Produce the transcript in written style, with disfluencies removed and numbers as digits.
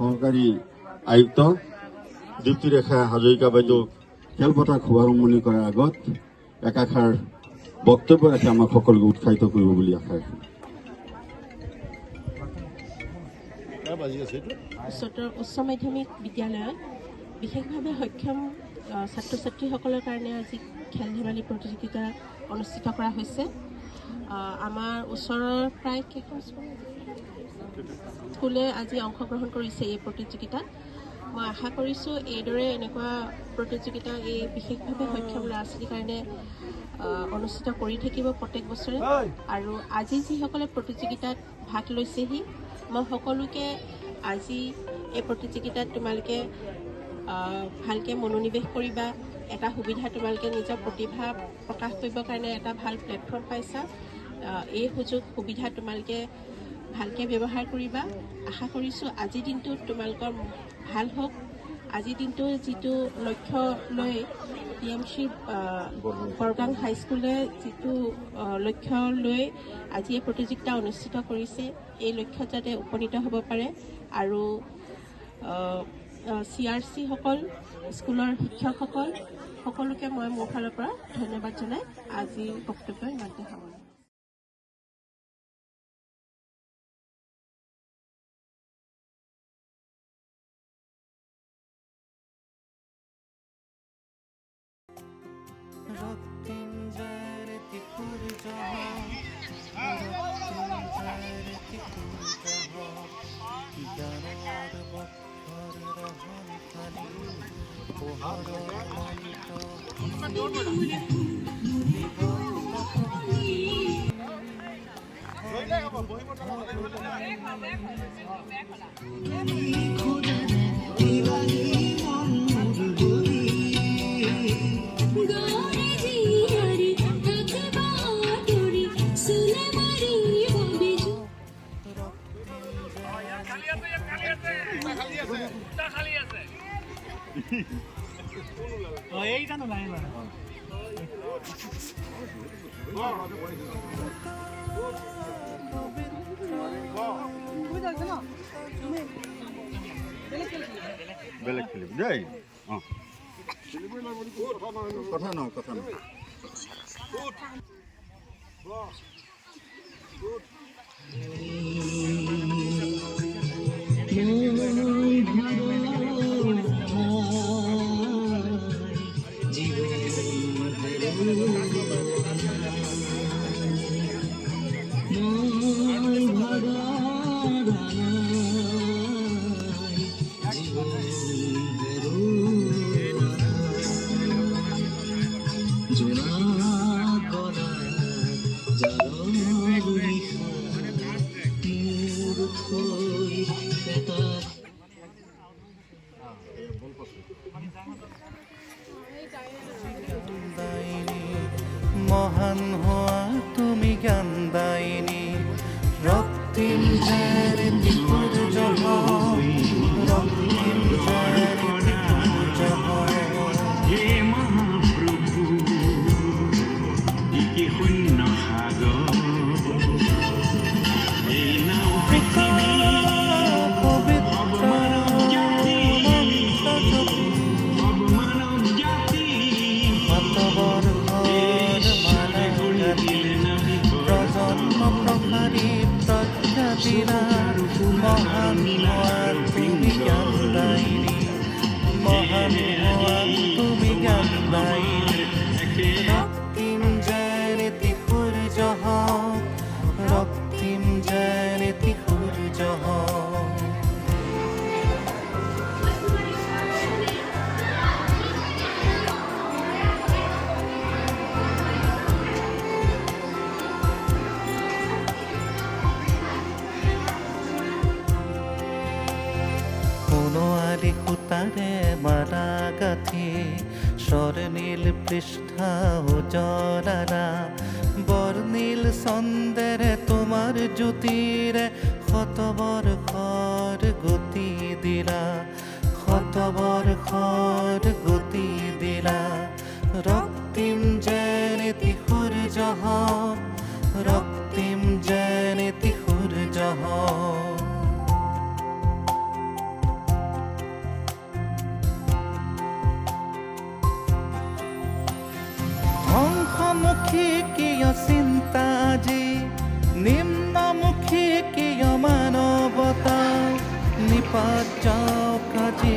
সহকাৰী আয়ুক্ত দীপ্তিৰেখা হাজৰিকা বাইদেউক খেলপথাৰ শুভাৰম্ভণি কৰাৰ আগত একাষাৰ বক্তব্য ৰাখি আমাক সকলোকে উৎসাহিত কৰিব বুলি আশা ৰাখিছোঁ। উচ্চ মাধ্যমিক বিদ্যালয়ত বিশেষভাৱে সক্ষম ছাত্ৰ ছাত্ৰীসকলৰ কাৰণে আজি খেল ধেমালি প্ৰতিযোগিতা অনুষ্ঠিত কৰা হৈছে। আমাৰ ওচৰৰ প্ৰায় কেইখন স্কুলে আজি অংশগ্ৰহণ কৰিছে এই প্ৰতিযোগিতাত। মই আশা কৰিছোঁ এইদৰে এনেকুৱা প্ৰতিযোগিতা এই বিশেষভাৱে সক্ষম ল'ৰা ছোৱালীৰ কাৰণে অনুষ্ঠিত কৰি থাকিব প্ৰত্যেক বছৰে। আৰু আজি যিসকলে প্ৰতিযোগিতাত ভাগ লৈছেহি মই সকলোকে আজি এই প্ৰতিযোগিতাত তোমালোকে ভালকৈ মনোনিৱেশ কৰিবা। এটা সুবিধা তোমালোকে নিজৰ প্ৰতিভা প্ৰকাশ কৰিবৰ কাৰণে এটা ভাল প্লেটফৰ্ম পাইছা। এই সুবিধা তোমালোকে ভালকৈ ব্যৱহাৰ কৰিবা। আশা কৰিছোঁ আজিৰ দিনটোত তোমালোকৰ ভাল হওক। আজিৰ দিনটো যিটো লক্ষ্য লৈ TMC বৰগাং হাইস্কুলে যিটো লক্ষ্য লৈ আজি এই প্ৰতিযোগিতা অনুষ্ঠিত কৰিছে, এই লক্ষ্যত যাতে উপনীত হ'ব পাৰে। আৰু CRC সকল, স্কুলৰ শিক্ষকসকল সকলোকে মই মোৰ ফালৰ পৰা ধন্যবাদ জনাই আজিৰ বক্তব্য ইমানতে সামৰণি। বেলেগ খেলিব দেই। কথা নহয় মহান হোৱা তুমি জ্ঞানদায়িনী ৰক্তিম জ্যোতি সূৰ্য ৰক্তিম জ্যোতি সূৰ্য মহাপ্ৰভু কি শূন্য সাগৰ মহান তুমি জ্ঞানদায়িনী মহান তুমি জ্ঞানদায়িনী ৰক্তিম জ্যোতি সূৰ্য ৰক্তিম জ্যোতি সূৰ্য সূতাৰে মাৰা গাঁঠি স্বৰ্ণীল পৃষ্ঠা উজলাৰা বৰ্ণীল চন্দেৰে তোমাৰ জ্যোতিৰে শত বৰ্ষৰ গতি দিলা শত বৰ্ষৰ গতি দিলা ৰক্তিম জ্যোতি সূৰ্য ৰক্তিম জ্যোতি সূৰ্য ঊৰ্ধ্বমুখী কিয় চিন্তা যি নিম্নমুখী কিয় মানৱতা নিপাত যাওক আজি